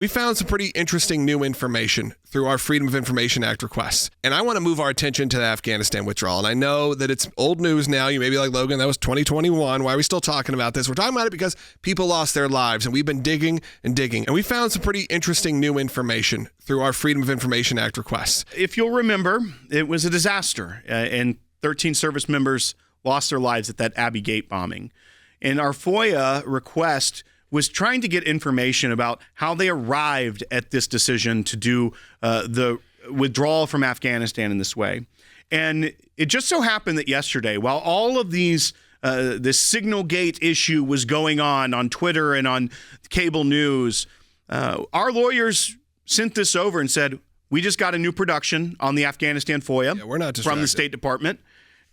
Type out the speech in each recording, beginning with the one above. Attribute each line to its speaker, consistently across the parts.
Speaker 1: We found some pretty interesting new information through our Freedom of Information Act requests. And I want to move our attention to the Afghanistan withdrawal. And I know that it's old news now. You may be like, Logan, that was 2021. Why are we still talking about this? We're talking about it because people lost their lives, and we've been digging and digging. And we found some pretty interesting new information through our Freedom of Information Act requests.
Speaker 2: If you'll remember, it was a disaster, and 13 service members lost their lives at that Abbey Gate bombing. And our FOIA request was trying to get information about how they arrived at this decision to do the withdrawal from Afghanistan in this way. And it just so happened that yesterday, while all of these, this Signal Gate issue was going on Twitter and on cable news, our lawyers sent this over and said, we just got a new production on the Afghanistan FOIA
Speaker 1: we're not
Speaker 2: from the State Department.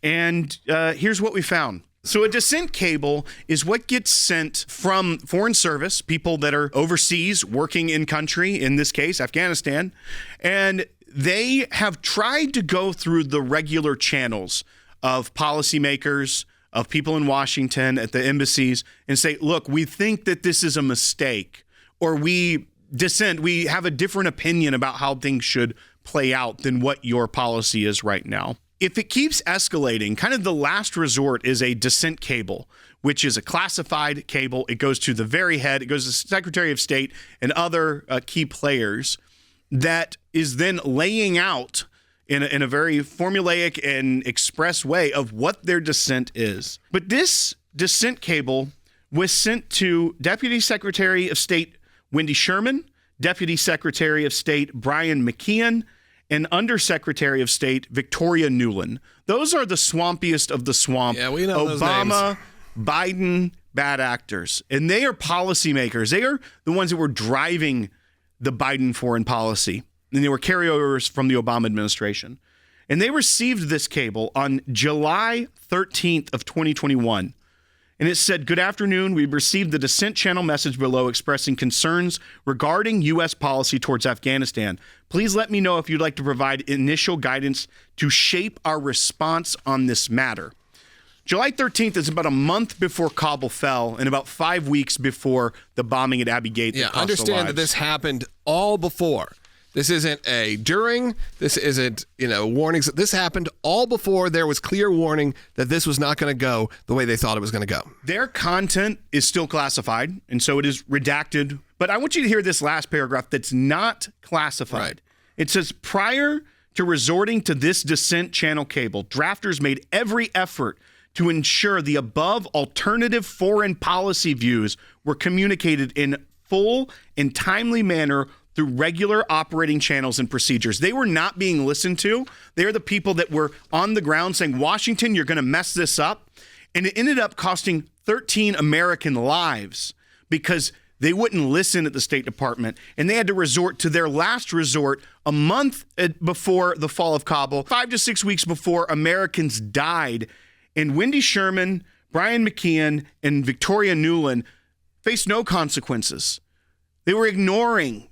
Speaker 2: And here's what we found. So a dissent cable is what gets sent from foreign service, people that are overseas working in country, in this case, Afghanistan, and they have tried to go through the regular channels of policymakers, of people in Washington, at the embassies, and say, look, we think that this is a mistake, or we dissent, we have a different opinion about how things should play out than what your policy is right now. If it keeps escalating, kind of the last resort is a dissent cable, which is a classified cable. It goes to the very head. It goes to the Secretary of State and other key players that is then laying out in a very formulaic and express way of what their dissent is. But this dissent cable was sent to Deputy Secretary of State Wendy Sherman, Deputy Secretary of State Brian McKeon, and Undersecretary of State Victoria Nuland. Those are the swampiest of the swamp.
Speaker 1: Yeah, we know
Speaker 2: Obama,
Speaker 1: those names.
Speaker 2: Biden, bad actors. And they are policymakers. They are the ones that were driving the Biden foreign policy. And they were carryovers from the Obama administration. And they received this cable on July 13th of 2021. And it said, good afternoon. We've received the dissent channel message below expressing concerns regarding U.S. policy towards Afghanistan. Please let me know if you'd like to provide initial guidance to shape our response on this matter. July 13th is about a month before Kabul fell and about 5 weeks before the bombing at Abbey Gate.
Speaker 1: Yeah, understand that this happened all before. This isn't a during, this isn't, warnings. This happened all before there was clear warning that this was not going to go the way they thought it was going to go.
Speaker 2: Their content is still classified, and so it is redacted. But I want you to hear this last paragraph that's not classified.
Speaker 1: Right.
Speaker 2: It says, prior to resorting to this dissent channel cable, drafters made every effort to ensure the above alternative foreign policy views were communicated in full and timely manner through regular operating channels and procedures. They were not being listened to. They're the people that were on the ground saying, Washington, you're going to mess this up. And it ended up costing 13 American lives because they wouldn't listen at the State Department. And they had to resort to their last resort a month before the fall of Kabul, 5 to 6 weeks before Americans died. And Wendy Sherman, Brian McKeon, and Victoria Nuland faced no consequences. They were ignoring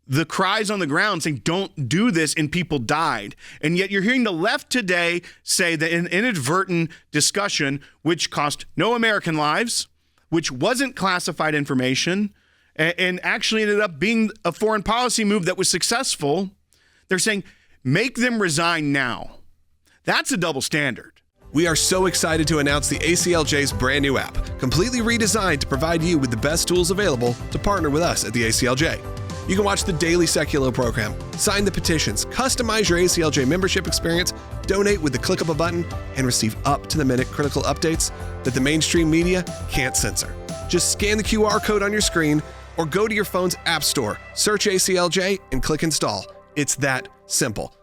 Speaker 2: the cries on the ground saying, don't do this, and people died. And yet you're hearing the left today say that an inadvertent discussion, which cost no American lives, which wasn't classified information, and actually ended up being a foreign policy move that was successful, they're saying, make them resign now. That's a double standard.
Speaker 1: We are so excited to announce the ACLJ's brand new app, completely redesigned to provide you with the best tools available to partner with us at the ACLJ. You can watch the daily Secular program, sign the petitions, customize your ACLJ membership experience, donate with the click of a button, and receive up-to-the-minute critical updates that the mainstream media can't censor. Just scan the QR code on your screen or go to your phone's app store, search ACLJ, and click install. It's that simple.